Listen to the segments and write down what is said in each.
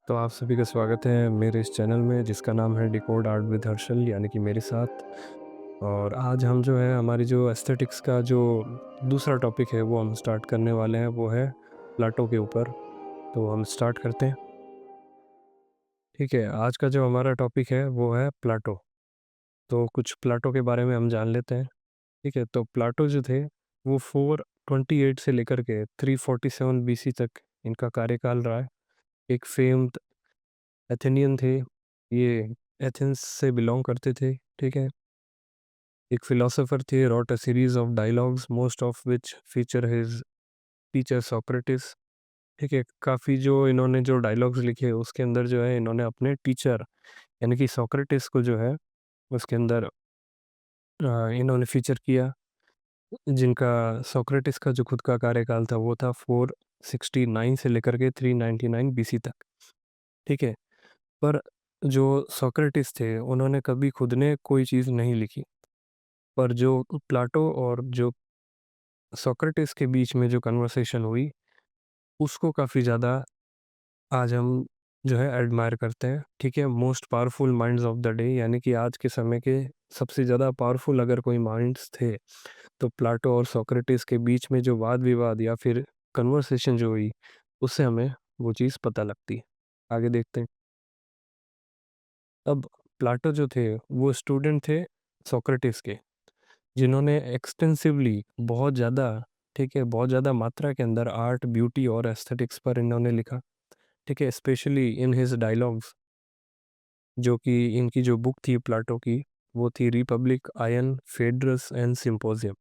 तो आप सभी का स्वागत है मेरे इस चैनल में जिसका नाम है डिकोड आर्ट विद हर्षल यानी कि मेरे साथ। और आज हम जो है हमारी जो एस्थेटिक्स का जो दूसरा टॉपिक है वो हम स्टार्ट करने वाले हैं, वो है प्लाटो के ऊपर। तो हम स्टार्ट करते हैं। ठीक है, आज का जो हमारा टॉपिक है वो है प्लाटो। तो कुछ प्लाटो के बारे में हम जान लेते हैं। ठीक है, तो प्लाटो जो थे वो 428 से लेकर के 347 बीसी तक इनका कार्यकाल रहा है। एक फेम्ड एथेनियन थे। ये एथेंस से बिलॉन्ग करते थे। ठीक है, एक फिलोसोफर थे, wrote a series of dialogues most of which feature his teacher Socrates. ठीक है, काफ़ी जो इन्होंने जो डायलॉग्स लिखे उसके अंदर जो है इन्होंने अपने टीचर यानी कि सोक्रेटिस को जो है उसके अंदर इन्होंने फीचर किया। जिनका सोक्रेटिस का जो खुद का कार्यकाल था वो था 469 से लेकर के 399 बीसी तक। ठीक है, पर जो सोक्रेटिस थे उन्होंने कभी खुद ने कोई चीज़ नहीं लिखी। पर जो प्लाटो और जो सोक्रेटिस के बीच में जो कन्वर्सेशन हुई उसको काफ़ी ज़्यादा आज हम जो है एडमायर करते हैं। ठीक है, most powerful minds of the day यानी कि आज के समय के सबसे ज़्यादा पावरफुल अगर कोई माइंड्स थे तो प्लाटो और सोक्रेटिस के बीच में जो वाद विवाद या फिर कन्वर्सेशन जो हुई उससे हमें वो चीज़ पता लगती है। आगे देखते हैं। अब प्लाटो जो थे वो स्टूडेंट थे सोक्रेटिस के, जिन्होंने एक्सटेंसिवली बहुत ज़्यादा, ठीक है, बहुत ज़्यादा मात्रा के अंदर आर्ट, ब्यूटी और एस्थेटिक्स पर इन्होंने लिखा। ठीक है, स्पेशली इन हिज डायलॉग्स, जो कि इनकी जो बुक थी प्लाटो की वो थी रिपब्लिक, आयन, फेड्रस एंड सिम्पोजियम।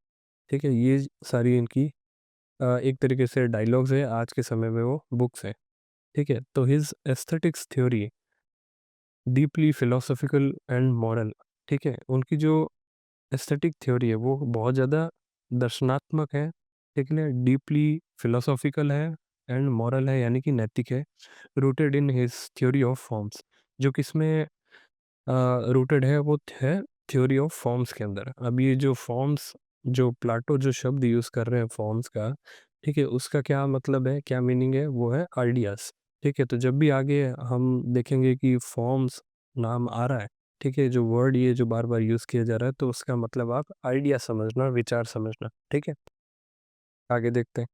ठीक है, ये सारी इनकी एक तरीके से डायलॉग्स है, आज के समय में वो बुक्स हैं। ठीक है, तो his aesthetics theory deeply philosophical and moral. ठीक है, उनकी जो एस्थेटिक थ्योरी है वो बहुत ज़्यादा दर्शनात्मक है, ठीक है, डीपली फिलोसॉफिकल है एंड मॉरल है यानी कि नैतिक है। Rooted in his theory of forms, जो किसमें रूटेड है वो है थ्योरी ऑफ फॉर्म्स के अंदर। अब ये जो फॉर्म्स, जो प्लाटो जो शब्द यूज़ कर रहे हैं फॉर्म्स का, ठीक है, उसका क्या मतलब है, क्या मीनिंग है, वो है आइडियाज़। ठीक है, तो जब भी आगे हम देखेंगे कि फॉर्म्स नाम आ रहा है, ठीक है, जो वर्ड ये जो बार बार यूज़ किया जा रहा है तो उसका मतलब आप आइडिया समझना, विचार समझना। ठीक है, आगे देखते हैं।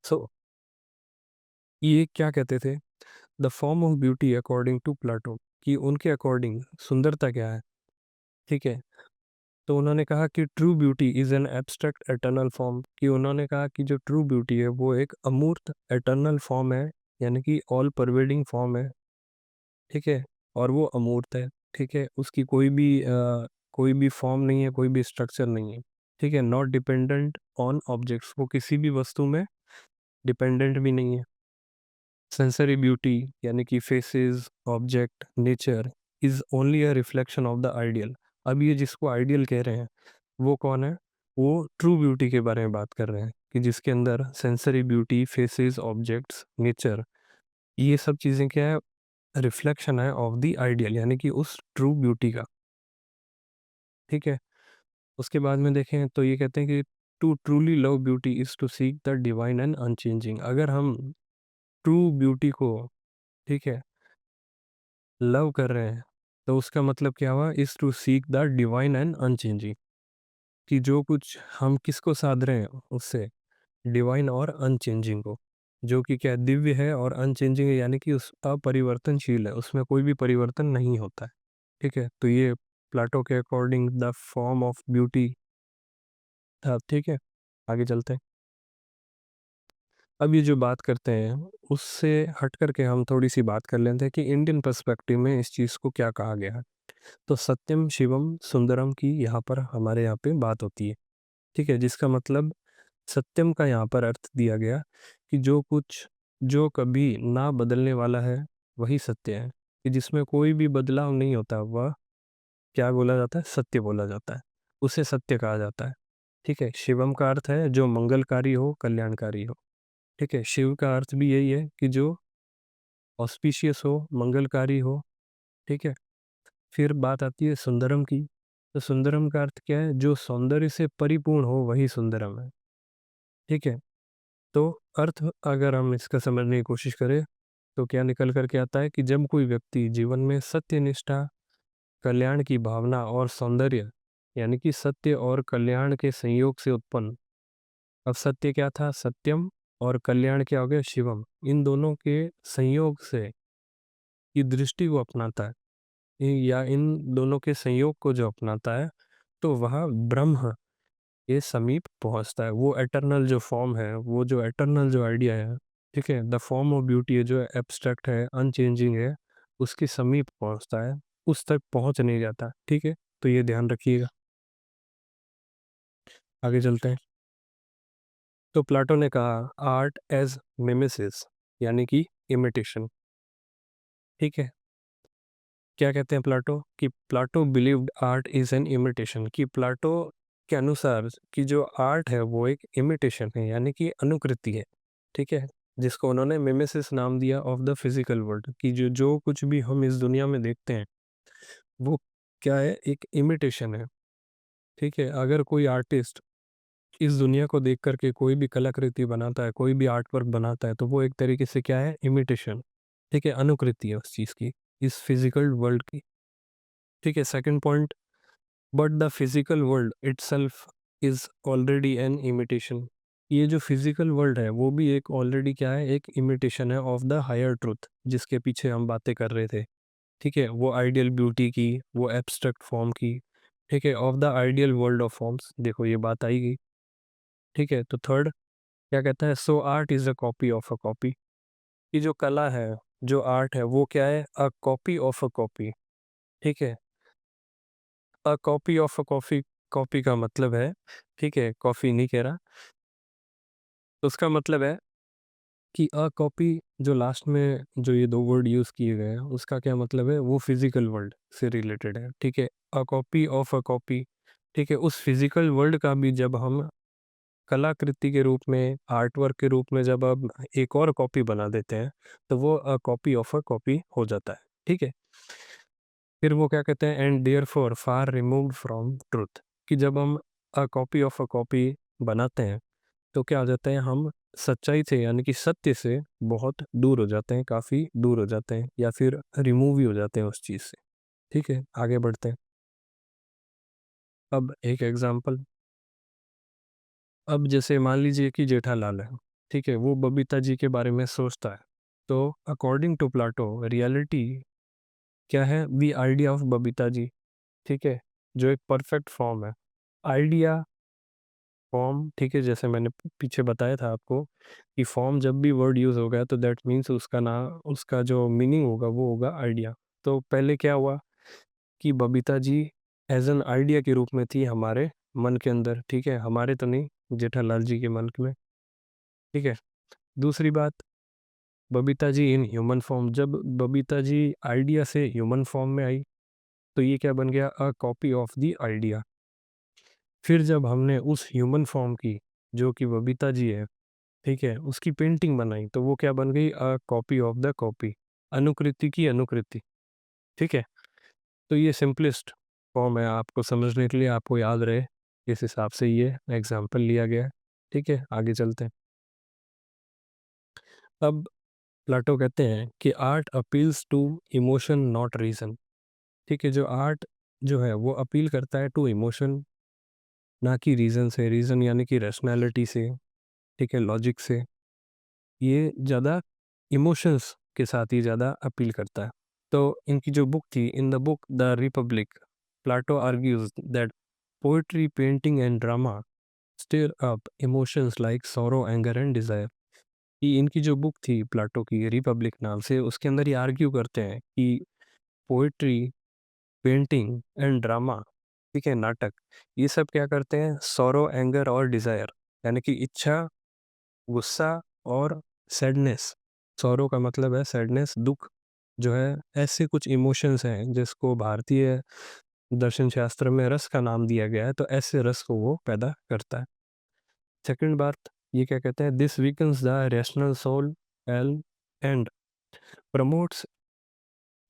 सो ये क्या कहते थे, the form of beauty according to Plato, कि उनके अकॉर्डिंग सुंदरता क्या है। ठीक है, तो उन्होंने कहा कि true beauty is an abstract eternal form, कि उन्होंने कहा कि जो ट्रू ब्यूटी है वो एक अमूर्त एटर्नल फॉर्म है, यानी कि ऑल परवेडिंग फॉर्म है। ठीक है, और वो अमूर्त है। ठीक है, उसकी कोई भी फॉर्म नहीं है, कोई भी स्ट्रक्चर नहीं है। ठीक है, नॉट डिपेंडेंट ऑन ऑब्जेक्ट्स, वो किसी भी वस्तु में डिपेंडेंट भी नहीं है। सेंसरी ब्यूटी यानी कि faces, object, nature is only a reflection of the ideal. अब ये जिसको आइडियल कह रहे हैं वो कौन है? वो ट्रू ब्यूटी के बारे में बात कर रहे हैं, कि जिसके अंदर sensory beauty, faces, objects, nature, ये सब चीज़ें क्या है? रिफ्लेक्शन है ऑफ द आइडियल यानी कि उस ट्रू ब्यूटी का। ठीक है, उसके बाद में देखें तो ये कहते हैं कि to truly love beauty is to seek the divine and unchanging. अगर हम ट्रू ब्यूटी को, ठीक है, लव कर रहे हैं तो उसका मतलब क्या हुआ, is to seek the divine and unchanging, कि जो कुछ हम किसको साध रहे हैं उससे, डिवाइन और अनचेंजिंग को, जो कि क्या दिव्य है और अनचेंजिंग है यानी कि उस अपरिवर्तनशील है, उसमें कोई भी परिवर्तन नहीं होता है। ठीक है, तो ये प्लाटो के according the form of beauty था। ठीक है, आगे चलते हैं। अब ये जो बात करते हैं उससे हट करके हम थोड़ी सी बात कर लेते हैं कि इंडियन पर्सपेक्टिव में इस चीज़ को क्या कहा गया है। तो सत्यम शिवम सुंदरम की यहाँ पर हमारे यहाँ पे बात होती है। ठीक है, जिसका मतलब सत्यम का यहाँ पर अर्थ दिया गया कि जो कुछ, जो कभी ना बदलने वाला है वही सत्य है, कि जिसमें कोई भी बदलाव नहीं होता वह क्या बोला जाता है, सत्य बोला जाता है, उसे सत्य कहा जाता है। ठीक है, शिवम का अर्थ है जो मंगलकारी हो, कल्याणकारी हो। ठीक है, शिव का अर्थ भी यही है कि जो ऑस्पिशियस हो, मंगलकारी हो। ठीक है, फिर बात आती है सुंदरम की। तो सुंदरम का अर्थ क्या है, जो सौंदर्य से परिपूर्ण हो वही सुंदरम है। ठीक है, तो अर्थ अगर हम इसका समझने की कोशिश करें तो क्या निकल कर के आता है कि जब कोई व्यक्ति जीवन में सत्यनिष्ठा, कल्याण की भावना और सौंदर्य, यानी कि सत्य और कल्याण के संयोग से उत्पन्न, अब सत्य क्या था? सत्यम, और कल्याण क्या हो गया? शिवम। इन दोनों के संयोग से की दृष्टि को अपनाता है, या इन दोनों के संयोग को जो अपनाता है, तो वह ब्रह्म के समीप पहुंचता है। वो एटर्नल जो फॉर्म है, वो जो एटर्नल जो आइडिया है, ठीक है, द फॉर्म ऑफ ब्यूटी है, जो एब्स्ट्रैक्ट है, अनचेंजिंग है, उसके समीप पहुंचता है, उस तक पहुंच नहीं जाता। ठीक है, तो ये ध्यान रखिएगा। आगे चलते हैं। तो प्लाटो ने कहा आर्ट एज मिमेसिस, यानी कि इमिटेशन। ठीक है, क्या कहते हैं प्लाटो? कि Plato believed art is an imitation, कि प्लाटो के अनुसार कि जो आर्ट है वो एक इमिटेशन है, यानी कि अनुकृति है। ठीक है, जिसको उन्होंने मिमेसिस नाम दिया ऑफ द फिजिकल वर्ल्ड, कि जो जो कुछ भी हम इस दुनिया में देखते हैं वो क्या है? एक इमिटेशन है। ठीक है, अगर कोई आर्टिस्ट इस दुनिया को देख करके कोई भी कलाकृति बनाता है, कोई भी आर्ट वर्क बनाता है, तो वो एक तरीके से क्या है? इमिटेशन। ठीक है, अनुकृति है उस चीज़ की, इस फिजिकल वर्ल्ड की। ठीक है, second point, but the physical world itself is already an imitation. ये जो फिजिकल वर्ल्ड है वो भी एक ऑलरेडी क्या है? एक इमिटेशन है ऑफ द हायर ट्रुथ, जिसके पीछे हम बातें कर रहे थे। ठीक है, वो आइडियल ब्यूटी की, वो एब्स्ट्रैक्ट फॉर्म की। ठीक है, of the ideal world of forms, देखो ये बात आएगी। ठीक है, तो थर्ड क्या कहता है? So art is a copy of a copy, कि जो कला है, जो आर्ट है, वो क्या है? अ कॉपी ऑफ अ कॉपी। ठीक है, अ copy of a coffee, copy का मतलब है, ठीक है, कॉफी नहीं कह रहा, तो उसका मतलब है कि अ कॉपी, जो लास्ट में जो ये दो वर्ड यूज़ किए गए हैं, उसका क्या मतलब है? वो फिजिकल वर्ल्ड से रिलेटेड है। ठीक है, अ कॉपी ऑफ अ कॉपी। ठीक है, उस फिजिकल वर्ल्ड का भी जब हम कलाकृति के रूप में, आर्ट वर्क के रूप में जब अब एक और कॉपी बना देते हैं, तो वो अ कॉपी ऑफ अ कॉपी हो जाता है। ठीक है, फिर वो क्या कहते हैं? And therefore far removed from truth, कि जब हम अ कॉपी ऑफ अ कॉपी बनाते हैं, तो क्या हो जाते हैं? हम सच्चाई से, यानी कि सत्य से बहुत दूर हो जाते हैं, काफ़ी दूर हो जाते हैं, या फिर रिमूव ही हो जाते हैं उस चीज़ से। ठीक है, आगे बढ़ते हैं। अब एक एग्जांपल, अब जैसे मान लीजिए कि जेठालाल है, ठीक है, वो बबीता जी के बारे में सोचता है। तो अकॉर्डिंग टू प्लाटो रियलिटी क्या है? The idea of Babita ji. ठीक है, जो एक परफेक्ट फॉर्म है, आइडिया, फॉर्म। ठीक है, जैसे मैंने पीछे बताया था आपको कि फॉर्म जब भी वर्ड यूज़ होगा तो दैट मीन्स उसका ना, उसका जो मीनिंग होगा वो होगा आइडिया। तो पहले क्या हुआ कि Babita ji as an idea के रूप में थी हमारे मन के अंदर। ठीक है, हमारे तो नहीं, जेठालाल जी के मन में। ठीक है, दूसरी बात, Babita ji in human form, जब बबीता जी आइडिया से ह्यूमन फॉर्म में आई, तो ये क्या बन गया? अ कॉपी ऑफ द आइडिया। फिर जब हमने उस ह्यूमन फॉर्म की, जो कि बबीता जी है, ठीक है, उसकी पेंटिंग बनाई, तो वो क्या बन गई? A copy of the copy, अनुकृति की अनुकृति। ठीक है, तो ये सिंपलेस्ट फॉर्म है, आपको समझने के लिए, आपको याद रहे, इस हिसाब से ये एग्जाम्पल लिया गया है। ठीक है, आगे चलते हैं। अब प्लाटो कहते हैं कि art appeals to emotion not reason. ठीक है, जो आर्ट जो है वो अपील करता है टू इमोशन, ना कि रीज़न से। रीज़न यानी कि रैशनैलिटी से, ठीक है, लॉजिक से। ये ज़्यादा इमोशंस के साथ ही ज़्यादा अपील करता है। तो इनकी जो बुक थी, in the book the Republic, Plato argues that poetry, painting and drama stir up emotions like sorrow, anger and desire. कि इनकी जो बुक थी प्लाटो की, रिपब्लिक नाम से, उसके अंदर ये आर्ग्यू करते हैं कि पोएट्री, पेंटिंग एंड ड्रामा, ठीक है, नाटक, ये सब क्या करते हैं? सॉरो, एंगर और डिज़ायर, यानी कि इच्छा, गुस्सा और सैडनेस। सॉरो का मतलब है सैडनेस, दुख जो है, ऐसे कुछ इमोशंस हैं जिसको भारतीय दर्शन शास्त्र में रस का नाम दिया गया है, तो ऐसे रस को वो पैदा करता है। सेकंड बात, ये क्या कहते हैं? This weakens the rational soul L and promotes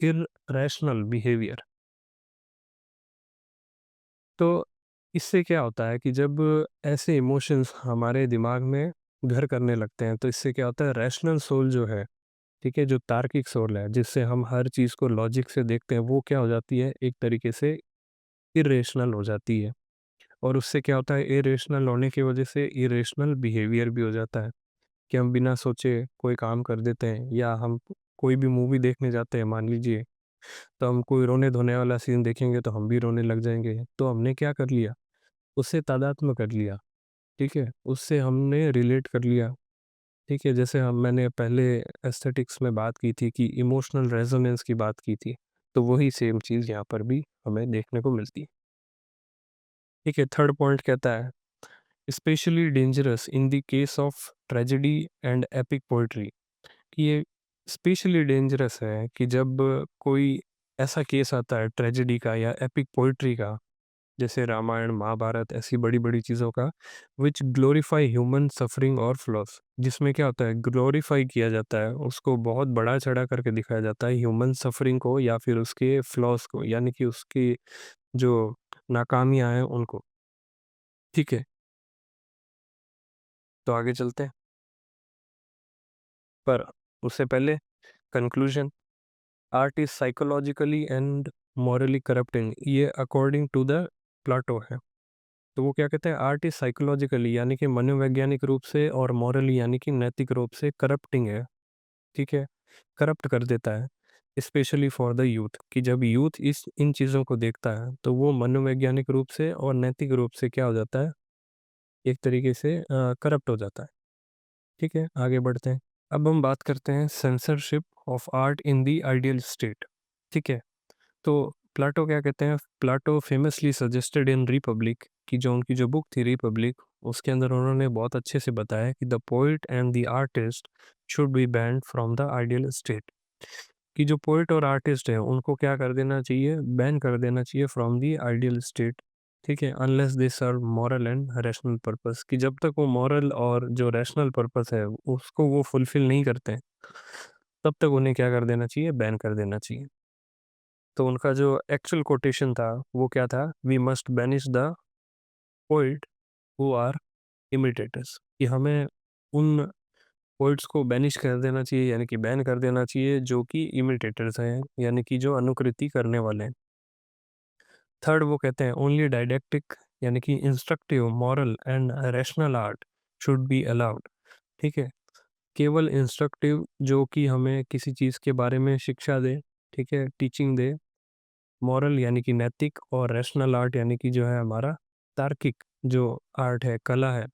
irrational behaviour. तो इससे क्या होता है कि जब ऐसे इमोशंस हमारे दिमाग में घर करने लगते हैं, तो इससे क्या होता है? रैशनल सोल जो है, ठीक है? जो तार्किक सोल है, जिससे हम हर चीज़ को लॉजिक से देखते हैं, वो क्या हो जाती है, एक तरीके से इर्रेशनल हो जाती है। और उससे क्या होता है, इर्रेशनल होने की वजह से इर्रेशनल बिहेवियर भी हो जाता है, कि हम बिना सोचे कोई काम कर देते हैं, या हम कोई भी मूवी देखने जाते हैं मान लीजिए, तो हम कोई रोने-धोने वाला सीन देखेंगे तो हम भी रोने लग जाएँगे। तो हमने क्या कर लिया, उससे तादात्म्य कर लिया, ठीक है? उससे हमने रिलेट कर लिया, ठीक है? जैसे हम मैंने पहले एस्थेटिक्स में बात की थी कि इमोशनल रेजोनेंस की बात की थी, तो वही सेम चीज़ यहाँ पर भी हमें देखने को मिलती है। ठीक है, थर्ड पॉइंट कहता है specially dangerous in the case of tragedy and epic poetry, कि ये स्पेशली डेंजरस है कि जब कोई ऐसा केस आता है ट्रेजेडी का या एपिक पोएट्री का, जैसे रामायण, महाभारत, ऐसी बड़ी-बड़ी चीज़ों का, व्हिच ग्लोरीफाई ह्यूमन सफरिंग और फ्लॉस, जिसमें क्या होता है, ग्लोरीफाई किया जाता है, उसको बहुत बढ़ा-चढ़ा करके दिखाया जाता है ह्यूमन सफरिंग को या फिर उसके फ्लॉस को, यानी कि उसकी जो नाकामियाँ हैं उनको। ठीक है, तो आगे चलते हैं। पर उससे पहले conclusion, art is psychologically and morally corrupting, ये अकॉर्डिंग टू द प्लाटो है। तो वो क्या कहते हैं, आर्ट इज साइकोलॉजिकली यानी कि मनोवैज्ञानिक रूप से, और मॉरली यानी कि नैतिक रूप से करप्टिंग है, ठीक है? करप्ट कर देता है, स्पेशली फॉर द यूथ, कि जब यूथ इस इन चीज़ों को देखता है तो वो मनोवैज्ञानिक रूप से और नैतिक रूप से क्या हो जाता है, एक तरीके से करप्ट हो जाता है। ठीक है, आगे बढ़ते हैं। अब हम बात करते हैं censorship of art in the ideal state. ठीक है, तो प्लाटो क्या कहते हैं, प्लाटो फेमसली सजेस्टेड इन रिपब्लिक, कि जो उनकी जो बुक थी रिपब्लिक, उसके अंदर उन्होंने बहुत अच्छे से बताया कि the poet and the artist should be banned from the ideal state, कि जो पोइट और आर्टिस्ट है उनको क्या कर देना चाहिए, बैन कर देना चाहिए फ्रॉम द आइडियल स्टेट। ठीक है, unless they serve moral and rational purpose, कि जब तक वो मॉरल और जो रैशनल पर्पस है उसको वो फुलफिल नहीं करते हैं, तब तक उन्हें क्या कर देना चाहिए, बैन कर देना चाहिए। तो उनका जो एक्चुअल कोटेशन था वो क्या था, we must banish the poet who are imitators, कि हमें उन पोइट्स को बैनिश कर देना चाहिए, यानी कि बैन कर देना चाहिए, जो कि इमिटेटर्स हैं, यानी कि जो अनुकृति करने वाले हैं। थर्ड वो कहते हैं ओनली डायडेक्टिक, यानी कि instructive, moral and rational art should be allowed. ठीक है, केवल इंस्ट्रक्टिव, जो कि हमें किसी चीज़ के बारे में शिक्षा दे, ठीक है, टीचिंग दे, मॉरल यानी कि नैतिक, और रैशनल आर्ट यानी कि जो है हमारा तार्किक जो आर्ट है, कला है,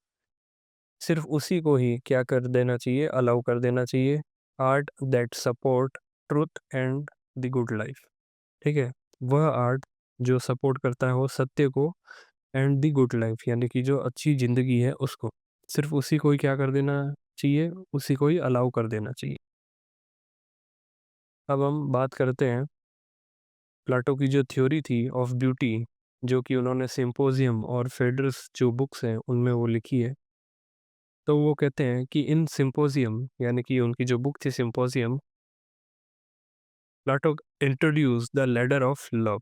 सिर्फ उसी को ही क्या कर देना चाहिए, अलाउ कर देना चाहिए। Art that support truth and the good life. ठीक है, वह आर्ट जो सपोर्ट करता है वो सत्य को, एंड द गुड लाइफ यानी कि जो अच्छी ज़िंदगी है उसको, सिर्फ उसी को ही क्या कर देना चाहिए, उसी को ही अलाउ कर देना चाहिए। अब हम बात करते हैं प्लाटो की जो थ्योरी थी ऑफ ब्यूटी, जो कि उन्होंने सिम्पोजियम और फेडरस जो बुक्स हैं उनमें वो लिखी है। तो वो कहते हैं कि इन सिम्पोजियम, यानी कि उनकी जो बुक थी symposium, Plato introduce the ladder of love,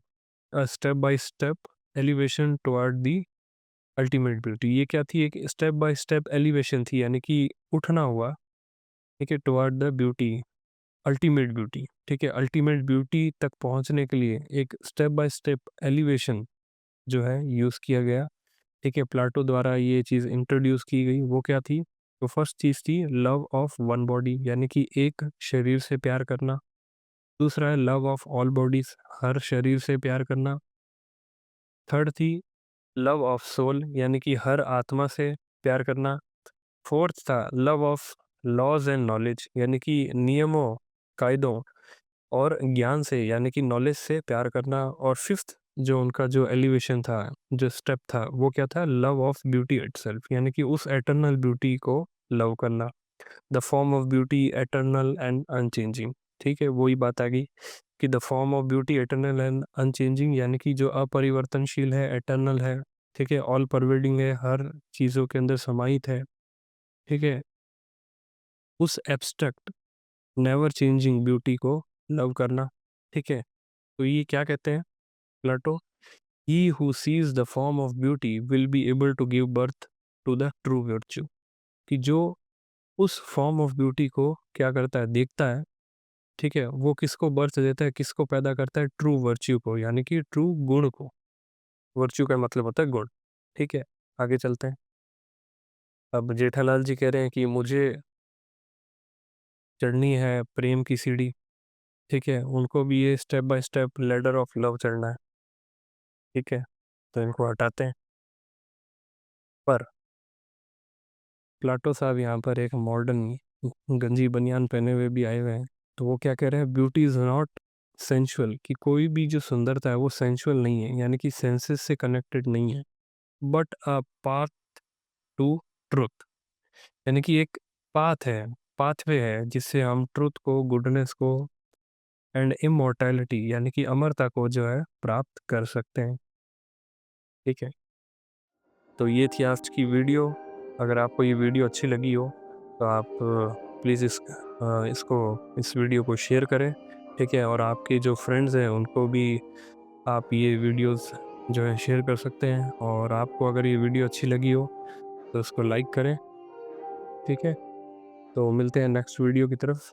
a step by step elevation toward the ultimate beauty. ये क्या थी, एक स्टेप बाय स्टेप एलिवेशन थी, यानी कि उठना हुआ, ठीक है, toward the beauty, ultimate beauty. ठीक है, अल्टीमेट ब्यूटी तक पहुंचने के लिए एक स्टेप बाय स्टेप एलिवेशन जो है यूज़ किया गया। ठीक है, प्लाटो द्वारा ये चीज़ इंट्रोड्यूस की गई, वो क्या थी, तो फर्स्ट चीज़ थी लव ऑफ वन बॉडी, यानी कि एक शरीर से प्यार करना। दूसरा है लव ऑफ ऑल बॉडीज, हर शरीर से प्यार करना। थर्ड थी लव ऑफ सोल, यानी कि हर आत्मा से प्यार करना। फोर्थ था love of laws and knowledge, यानी कि नियमों, कायदों और ज्ञान से, यानी कि नॉलेज से प्यार करना। और फिफ्थ जो उनका जो एलिवेशन था, जो स्टेप था, वो क्या था, लव ऑफ ब्यूटी इटसेल्फ, यानी कि उस एटर्नल ब्यूटी को लव करना। The form of beauty eternal and unchanging. ठीक है, वही बात आ गई कि the form of beauty eternal and unchanging, यानी कि जो अपरिवर्तनशील है, एटर्नल है, ठीक है, ऑल परवेडिंग है, हर चीज़ों के अंदर समाहित है, ठीक है, उस एब्स्ट्रैक्ट नेवर चेंजिंग ब्यूटी को लव करना। ठीक है, तो ये क्या कहते हैं Plato, he who sees the form of beauty will be able to give birth to the true virtue, कि जो उस फॉर्म ऑफ ब्यूटी को क्या करता है, देखता है, ठीक है? वो किसको बर्थ देता है, किसको पैदा करता है? ट्रू वर्च्यू को, यानी कि ट्रू गुण को। वर्च्यू का मतलब होता है गुण, ठीक है? आगे चलते हैं। अब जेठालाल जी कह रहे हैं कि मुझे चढ़नी है प्रेम की सीढ़ी, ठीक है? उनको भी ये step by step ladder of love चढ़ना है, ठीक है? तो इनको हटाते हैं। पर प्लाटो साहब यहाँ पर एक मॉडर्न गंजी बनियान पहने हुए भी आए हुए हैं। तो वो क्या कह रहे हैं? ब्यूटी इज़ नॉट सेंसुअल, कि कोई भी जो सुंदरता है वो सेंसुअल नहीं है, यानी कि सेंसेस से कनेक्टेड नहीं है, but a path to truth, यानी कि एक पाथ है, पाथवे है जिससे हम ट्रुथ को, गुडनेस को एंड इमॉर्टैलिटी यानी कि अमरता को जो है प्राप्त कर सकते हैं, ठीक है? तो ये थी आज की वीडियो। अगर आपको ये वीडियो अच्छी लगी हो तो आप प्लीज़ इस वीडियो को शेयर करें, ठीक है? और आपके जो फ्रेंड्स हैं उनको भी आप ये वीडियोस जो है शेयर कर सकते हैं, और आपको अगर ये वीडियो अच्छी लगी हो तो उसको लाइक करें, ठीक है? तो मिलते हैं नेक्स्ट वीडियो की तरफ।